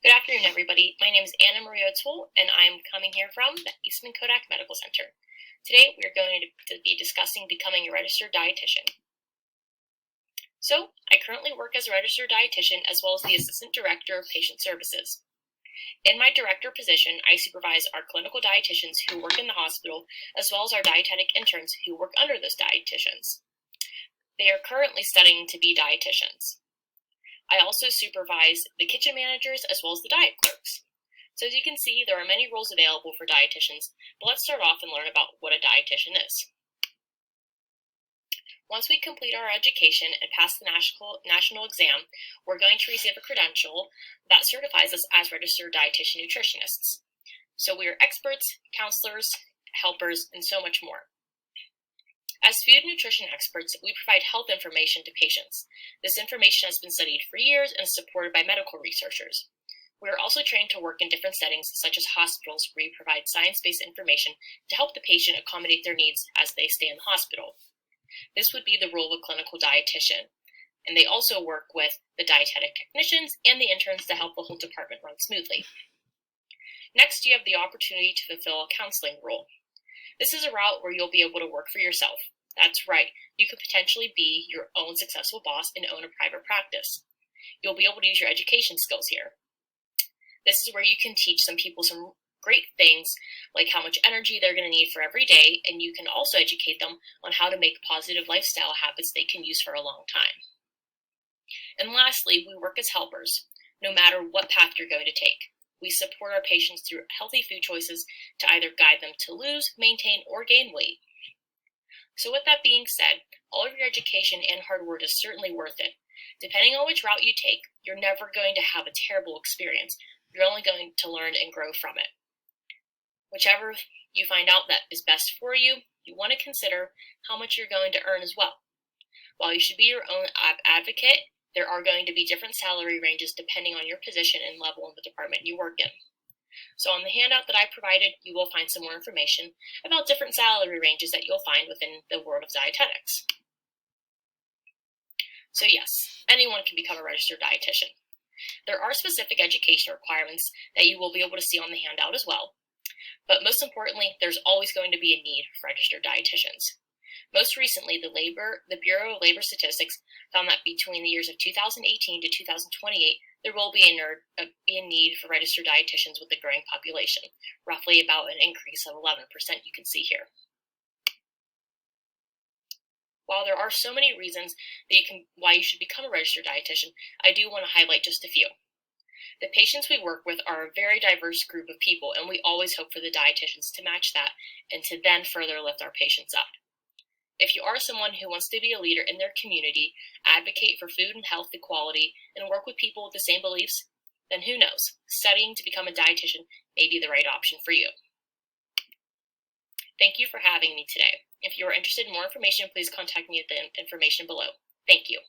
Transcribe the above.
Good afternoon, everybody. My name is Anna Maria O'Toole, and I'm coming here from the Eastman Kodak Medical Center. Today, we're going to be discussing becoming a registered dietitian. So, I currently work as a registered dietitian as well as the Assistant Director of Patient Services. In my director position, I supervise our clinical dietitians who work in the hospital, as well as our dietetic interns who work under those dietitians. They are currently studying to be dietitians. I also supervise the kitchen managers as well as the diet clerks. So as you can see, there are many roles available for dietitians, but let's start off and learn about what a dietitian is. Once we complete our education and pass the national exam, we're going to receive a credential that certifies us as registered dietitian nutritionists. So we are experts, counselors, helpers, and so much more. As food and nutrition experts, we provide health information to patients. This information has been studied for years and is supported by medical researchers. We are also trained to work in different settings, such as hospitals, where we provide science-based information to help the patient accommodate their needs as they stay in the hospital. This would be the role of a clinical dietitian, and they also work with the dietetic technicians and the interns to help the whole department run smoothly. Next, you have the opportunity to fulfill a counseling role. This is a route where you'll be able to work for yourself. That's right, you could potentially be your own successful boss and own a private practice. You'll be able to use your education skills here. This is where you can teach some people some great things, like how much energy they're going to need for every day, and you can also educate them on how to make positive lifestyle habits they can use for a long time. And lastly, we work as helpers, no matter what path you're going to take. We support our patients through healthy food choices to either guide them to lose, maintain, or gain weight. So with that being said, all of your education and hard work is certainly worth it. Depending on which route you take, you're never going to have a terrible experience. You're only going to learn and grow from it. Whichever you find out that is best for you, you want to consider how much you're going to earn as well. While you should be your own advocate, there are going to be different salary ranges depending on your position and level in the department you work in. So on the handout that I provided, you will find some more information about different salary ranges that you'll find within the world of dietetics. So yes, anyone can become a registered dietitian. There are specific education requirements that you will be able to see on the handout as well. But most importantly, there's always going to be a need for registered dietitians. Most recently, the Bureau of Labor Statistics found that between the years of 2018 to 2028, there will be a need for registered dietitians with the growing population, roughly about an increase of 11% you can see here. While there are so many reasons why you should become a registered dietitian, I do want to highlight just a few. The patients we work with are a very diverse group of people, and we always hope for the dietitians to match that and to then further lift our patients up. If you are someone who wants to be a leader in their community, advocate for food and health equality, and work with people with the same beliefs, then who knows, studying to become a dietitian may be the right option for you. Thank you for having me today. If you are interested in more information, please contact me at the information below. Thank you.